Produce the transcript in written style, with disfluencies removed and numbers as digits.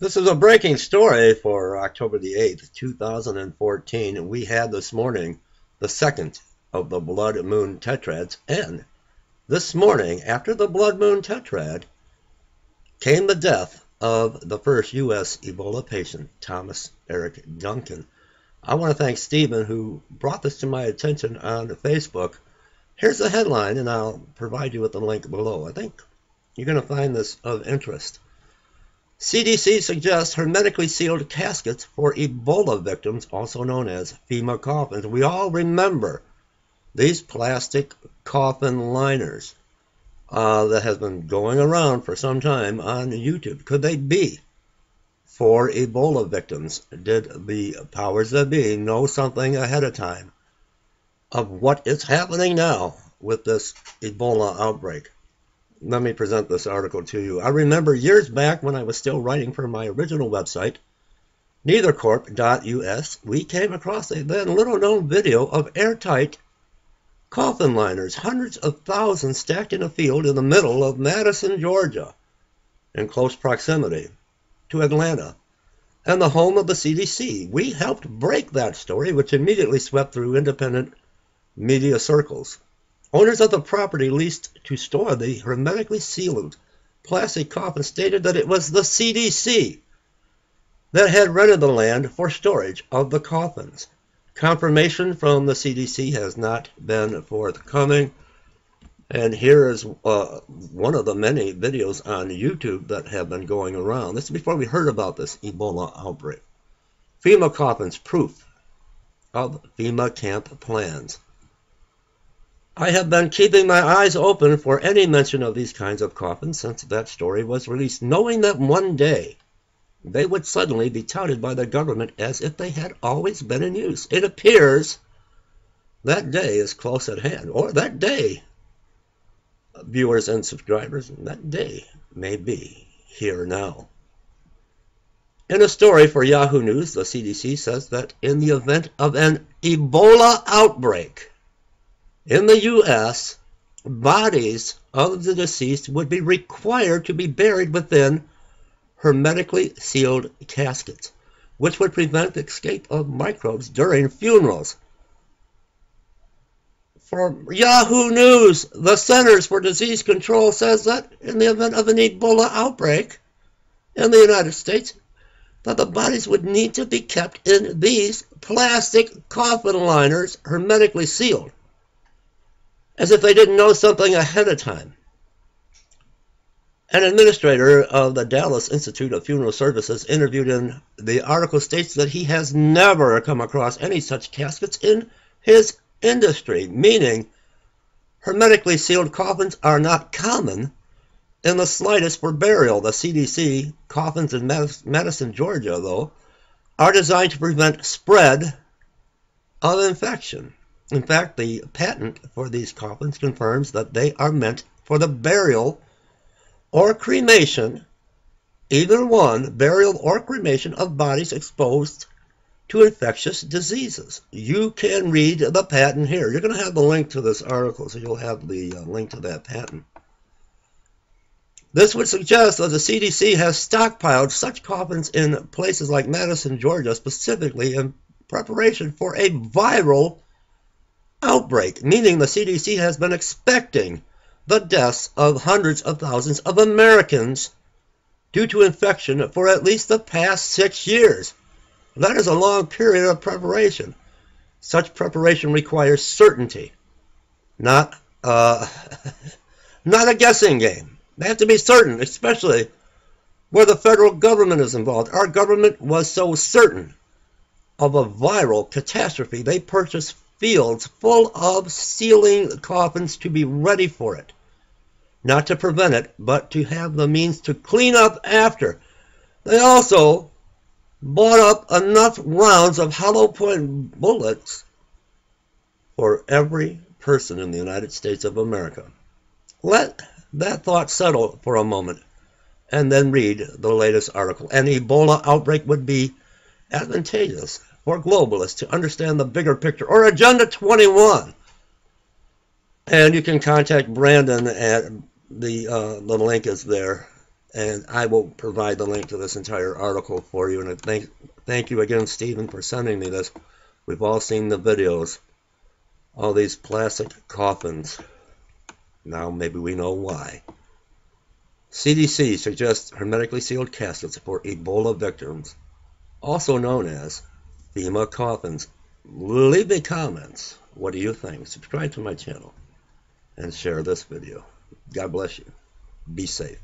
This is a breaking story for October the 8th, 2014. We had this morning the second of the Blood Moon Tetrads, and this morning, after the Blood Moon Tetrad, came the death of the first U.S. Ebola patient, Thomas Eric Duncan. I want to thank Stephen, who brought this to my attention on Facebook. Here's the headline, and I'll provide you with the link below. I think you're going to find this of interest. CDC suggests hermetically sealed caskets for Ebola victims, also known as FEMA coffins. We all remember these plastic coffin liners that has been going around for some time on YouTube. Could they be for Ebola victims? Did the powers that be know something ahead of time of what is happening now with this Ebola outbreak? Let me present this article to you. I remember years back when I was still writing for my original website, neithercorp.us, we came across a then little-known video of airtight coffin liners, hundreds of thousands stacked in a field in the middle of Madison, Georgia, in close proximity to Atlanta, and the home of the CDC. We helped break that story, which immediately swept through independent media circles. Owners of the property leased to store the hermetically sealed plastic coffin stated that it was the CDC that had rented the land for storage of the coffins. Confirmation from the CDC has not been forthcoming. And here is one of the many videos on YouTube that have been going around. This is before we heard about this Ebola outbreak. FEMA coffins, proof of FEMA camp plans. I have been keeping my eyes open for any mention of these kinds of coffins since that story was released, knowing that one day they would suddenly be touted by the government as if they had always been in use. It appears that day is close at hand, or that day, viewers and subscribers, that day may be here now. In a story for Yahoo News, the CDC says that in the event of an Ebola outbreak in the U.S., bodies of the deceased would be required to be buried within hermetically sealed caskets, which would prevent the escape of microbes during funerals. For Yahoo News, the Centers for Disease Control says that in the event of an Ebola outbreak in the United States, that the bodies would need to be kept in these plastic coffin liners hermetically sealed, as if they didn't know something ahead of time. An administrator of the Dallas Institute of Funeral Services interviewed in the article states that he has never come across any such caskets in his industry, meaning hermetically sealed coffins are not common in the slightest for burial. The CDC coffins in Madison, Georgia, though, are designed to prevent spread of infection. In fact, the patent for these coffins confirms that they are meant for the burial or cremation, either one, burial or cremation of bodies exposed to infectious diseases. You can read the patent here. You're going to have the link to this article, so you'll have the link to that patent. This would suggest that the CDC has stockpiled such coffins in places like Madison, Georgia, specifically in preparation for a viral outbreak, meaning the CDC has been expecting the deaths of hundreds of thousands of Americans due to infection for at least the past 6 years. That is a long period of preparation. Such preparation requires certainty, not a guessing game. They have to be certain, especially where the federal government is involved. Our government was so certain of a viral catastrophe, they purchased fields full of sealing coffins to be ready for it. Not to prevent it, but to have the means to clean up after. They also bought up enough rounds of hollow point bullets for every person in the United States of America. Let that thought settle for a moment, and then read the latest article. An Ebola outbreak would be advantageous for globalists to understand the bigger picture, or Agenda 21. And you can contact Brandon at the link is there And I will provide the link to this entire article for you. And thank you again, Stephen, for sending me this. We've all seen the videos. All these plastic coffins. Now maybe we know why. CDC suggests hermetically sealed caskets for Ebola victims, also known as FEMA coffins. Leave me comments. What do you think? Subscribe to my channel and share this video. God bless you. Be safe.